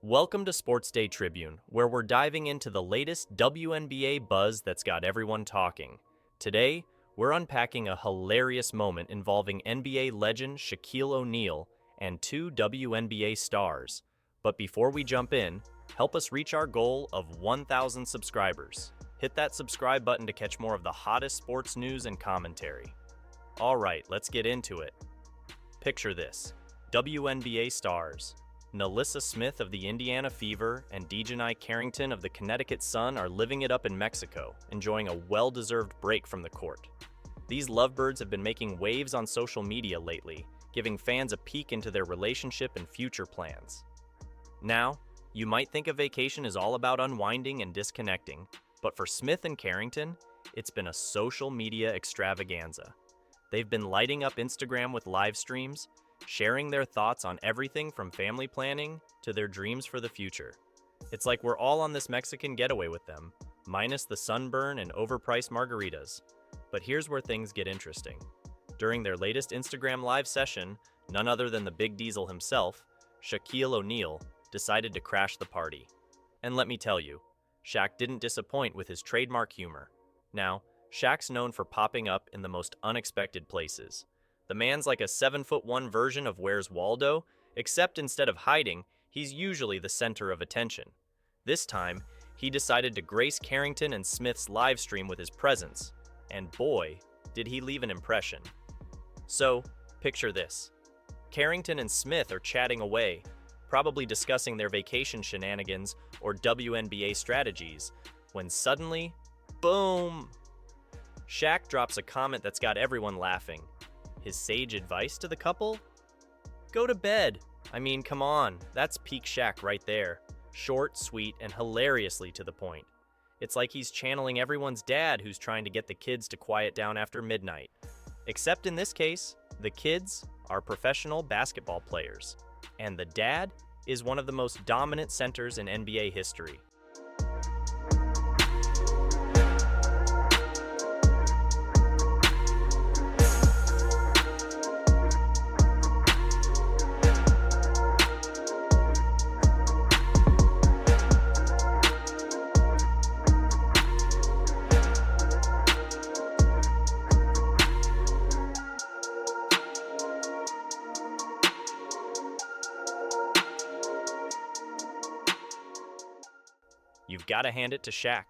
Welcome to Sports Day Tribune, where we're diving into the latest WNBA buzz that's got everyone talking. Today, we're unpacking a hilarious moment involving NBA legend Shaquille O'Neal and two WNBA stars. But before we jump in, help us reach our goal of 1,000 subscribers. Hit that subscribe button to catch more of the hottest sports news and commentary. All right, let's get into it. Picture this: WNBA stars NaLyssa Smith of the Indiana Fever and DiJonai Carrington of the Connecticut Sun are living it up in Mexico, enjoying a well-deserved break from the court. These lovebirds have been making waves on social media lately, giving fans a peek into their relationship and future plans. Now, you might think a vacation is all about unwinding and disconnecting, but for Smith and Carrington, it's been a social media extravaganza. They've been lighting up Instagram with live streams, sharing their thoughts on everything from family planning to their dreams for the future. It's like we're all on this Mexican getaway with them, minus the sunburn and overpriced margaritas. But here's where things get interesting. During their latest Instagram live session, none other than the Big Diesel himself, Shaquille O'Neal, decided to crash the party. And let me tell you, Shaq didn't disappoint with his trademark humor. Now, Shaq's known for popping up in the most unexpected places. The man's like a 7'1" version of Where's Waldo, except instead of hiding, he's usually the center of attention. This time, he decided to grace Carrington and Smith's live stream with his presence, and boy, did he leave an impression. So, picture this. Carrington and Smith are chatting away, probably discussing their vacation shenanigans or WNBA strategies, when suddenly, boom! Shaq drops a comment that's got everyone laughing. His sage advice to the couple? Go to bed. I mean, come on, that's peak Shaq right there. Short, sweet, and hilariously to the point. It's like he's channeling everyone's dad who's trying to get the kids to quiet down after midnight. Except in this case, the kids are professional basketball players, and the dad is one of the most dominant centers in NBA history. You've got to hand it to Shaq.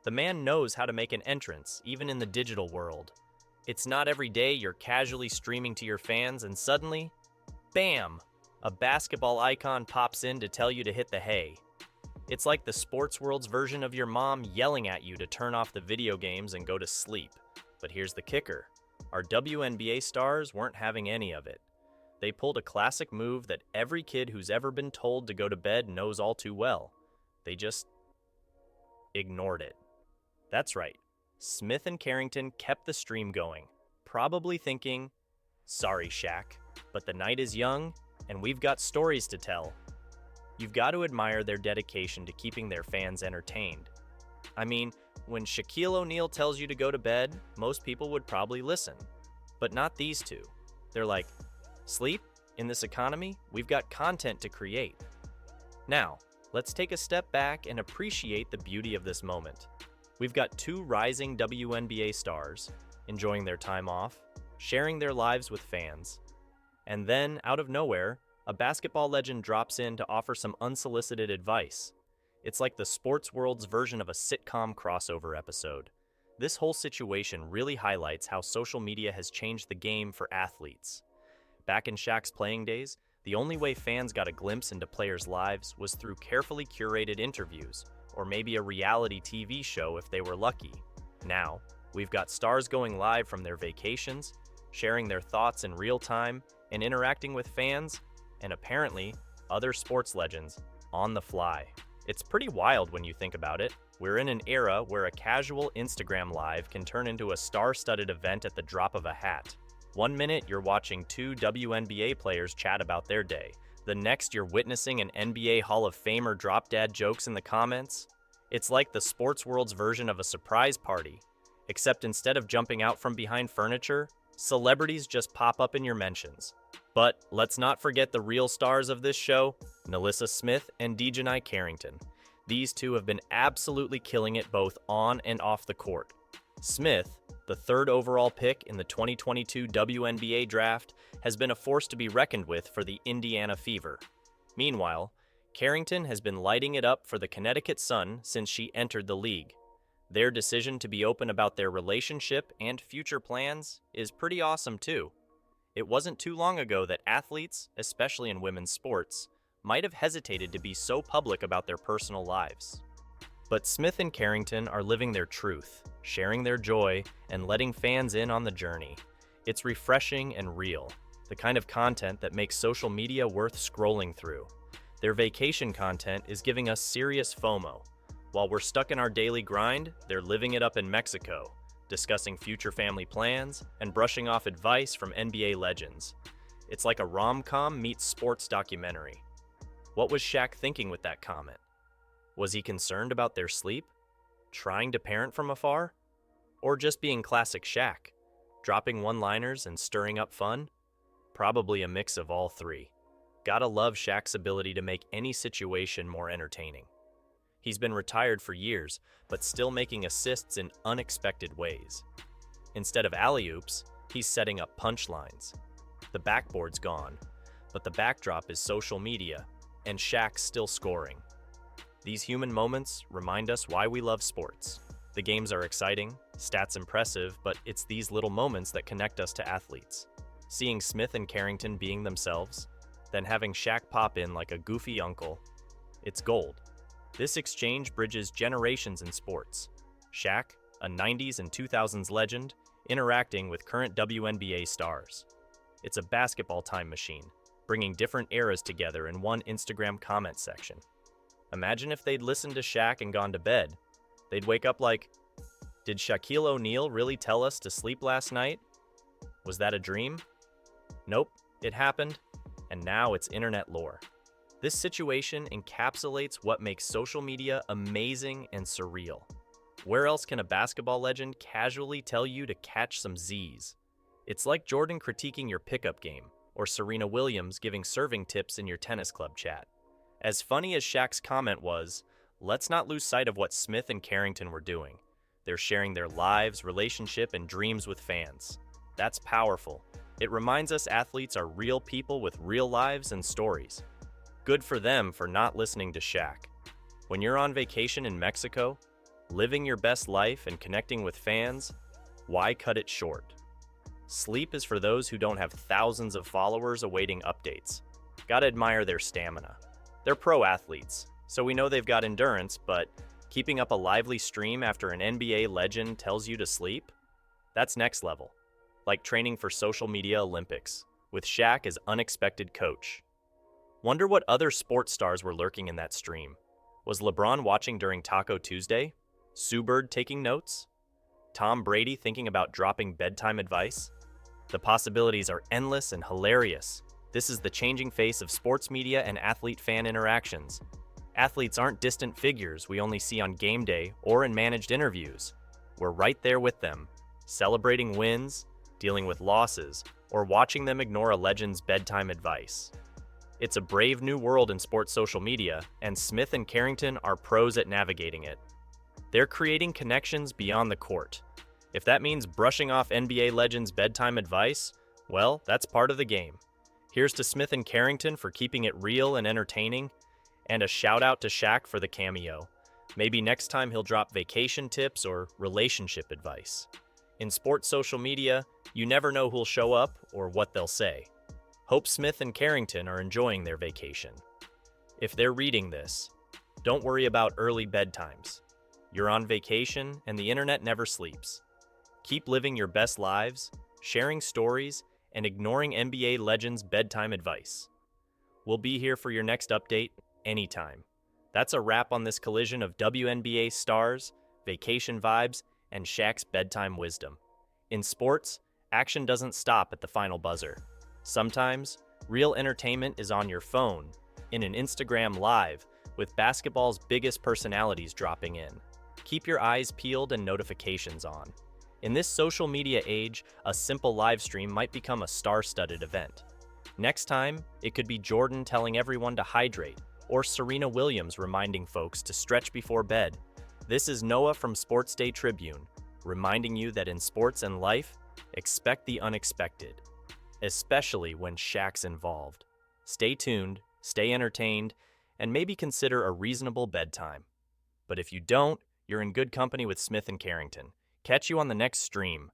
The man knows how to make an entrance, even in the digital world. It's not every day you're casually streaming to your fans and suddenly, bam, a basketball icon pops in to tell you to hit the hay. It's like the sports world's version of your mom yelling at you to turn off the video games and go to sleep. But here's the kicker. Our WNBA stars weren't having any of it. They pulled a classic move that every kid who's ever been told to go to bed knows all too well. They just ignored it. That's right. Smith and Carrington kept the stream going, probably thinking, sorry, Shaq, but the night is young and we've got stories to tell. You've got to admire their dedication to keeping their fans entertained. I mean, when Shaquille O'Neal tells you to go to bed, most people would probably listen. But not these two. They're like, sleep? In this economy, we've got content to create. Now, let's take a step back and appreciate the beauty of this moment. We've got two rising WNBA stars, enjoying their time off, sharing their lives with fans. And then, out of nowhere, a basketball legend drops in to offer some unsolicited advice. It's like the sports world's version of a sitcom crossover episode. This whole situation really highlights how social media has changed the game for athletes. Back in Shaq's playing days, the only way fans got a glimpse into players' lives was through carefully curated interviews, or maybe a reality TV show if they were lucky. Now, we've got stars going live from their vacations, sharing their thoughts in real time, and interacting with fans, and apparently, other sports legends, on the fly. It's pretty wild when you think about it. We're in an era where a casual Instagram live can turn into a star-studded event at the drop of a hat. One minute, you're watching two WNBA players chat about their day. The next, you're witnessing an NBA Hall of Famer drop dad jokes in the comments. It's like the sports world's version of a surprise party, except instead of jumping out from behind furniture, celebrities just pop up in your mentions. But let's not forget the real stars of this show, NaLyssa Smith and DiJonai Carrington. These two have been absolutely killing it both on and off the court. Smith, the third overall pick in the 2022 WNBA draft, has been a force to be reckoned with for the Indiana Fever. Meanwhile, Carrington has been lighting it up for the Connecticut Sun since she entered the league. Their decision to be open about their relationship and future plans is pretty awesome too. It wasn't too long ago that athletes, especially in women's sports, might have hesitated to be so public about their personal lives. But Smith and Carrington are living their truth, sharing their joy, and letting fans in on the journey. It's refreshing and real, the kind of content that makes social media worth scrolling through. Their vacation content is giving us serious FOMO. While we're stuck in our daily grind, they're living it up in Mexico, discussing future family plans and brushing off advice from NBA legends. It's like a rom-com meets sports documentary. What was Shaq thinking with that comment? Was he concerned about their sleep? Trying to parent from afar? Or just being classic Shaq, dropping one-liners and stirring up fun? Probably a mix of all three. Gotta love Shaq's ability to make any situation more entertaining. He's been retired for years, but still making assists in unexpected ways. Instead of alley-oops, he's setting up punchlines. The backboard's gone, but the backdrop is social media, and Shaq's still scoring. These human moments remind us why we love sports. The games are exciting, stats impressive, but it's these little moments that connect us to athletes. Seeing Smith and Carrington being themselves, then having Shaq pop in like a goofy uncle, it's gold. This exchange bridges generations in sports. Shaq, a 90s and 2000s legend, interacting with current WNBA stars. It's a basketball time machine, bringing different eras together in one Instagram comment section. Imagine if they'd listened to Shaq and gone to bed. They'd wake up like, did Shaquille O'Neal really tell us to sleep last night? Was that a dream? Nope, it happened, and now it's internet lore. This situation encapsulates what makes social media amazing and surreal. Where else can a basketball legend casually tell you to catch some Z's? It's like Jordan critiquing your pickup game, or Serena Williams giving serving tips in your tennis club chat. As funny as Shaq's comment was, let's not lose sight of what Smith and Carrington were doing. They're sharing their lives, relationship, and dreams with fans. That's powerful. It reminds us athletes are real people with real lives and stories. Good for them for not listening to Shaq. When you're on vacation in Mexico, living your best life and connecting with fans, why cut it short? Sleep is for those who don't have thousands of followers awaiting updates. Gotta admire their stamina. They're pro athletes, so we know they've got endurance, but keeping up a lively stream after an NBA legend tells you to sleep? That's next level. Like training for social media Olympics, with Shaq as unexpected coach. Wonder what other sports stars were lurking in that stream. Was LeBron watching during Taco Tuesday? Sue Bird taking notes? Tom Brady thinking about dropping bedtime advice? The possibilities are endless and hilarious. This is the changing face of sports media and athlete-fan interactions. Athletes aren't distant figures we only see on game day or in managed interviews. We're right there with them, celebrating wins, dealing with losses, or watching them ignore a legend's bedtime advice. It's a brave new world in sports social media, and Smith and Carrington are pros at navigating it. They're creating connections beyond the court. If that means brushing off NBA legends' bedtime advice, well, that's part of the game. Here's to Smith and Carrington for keeping it real and entertaining, and a shout out to Shaq for the cameo. Maybe next time he'll drop vacation tips or relationship advice. In sports social media, you never know who'll show up or what they'll say. Hope Smith and Carrington are enjoying their vacation. If they're reading this, don't worry about early bedtimes. You're on vacation and the internet never sleeps. Keep living your best lives, sharing stories, and ignoring NBA legends' bedtime advice. We'll be here for your next update anytime. That's a wrap on this collision of WNBA stars, vacation vibes, and Shaq's bedtime wisdom. In sports, action doesn't stop at the final buzzer. Sometimes, real entertainment is on your phone, in an Instagram Live, with basketball's biggest personalities dropping in. Keep your eyes peeled and notifications on. In this social media age, a simple live stream might become a star-studded event. Next time, it could be Jordan telling everyone to hydrate, or Serena Williams reminding folks to stretch before bed. This is Noah from Sports Day Tribune, reminding you that in sports and life, expect the unexpected, especially when Shaq's involved. Stay tuned, stay entertained, and maybe consider a reasonable bedtime. But if you don't, you're in good company with Smith and Carrington. Catch you on the next stream.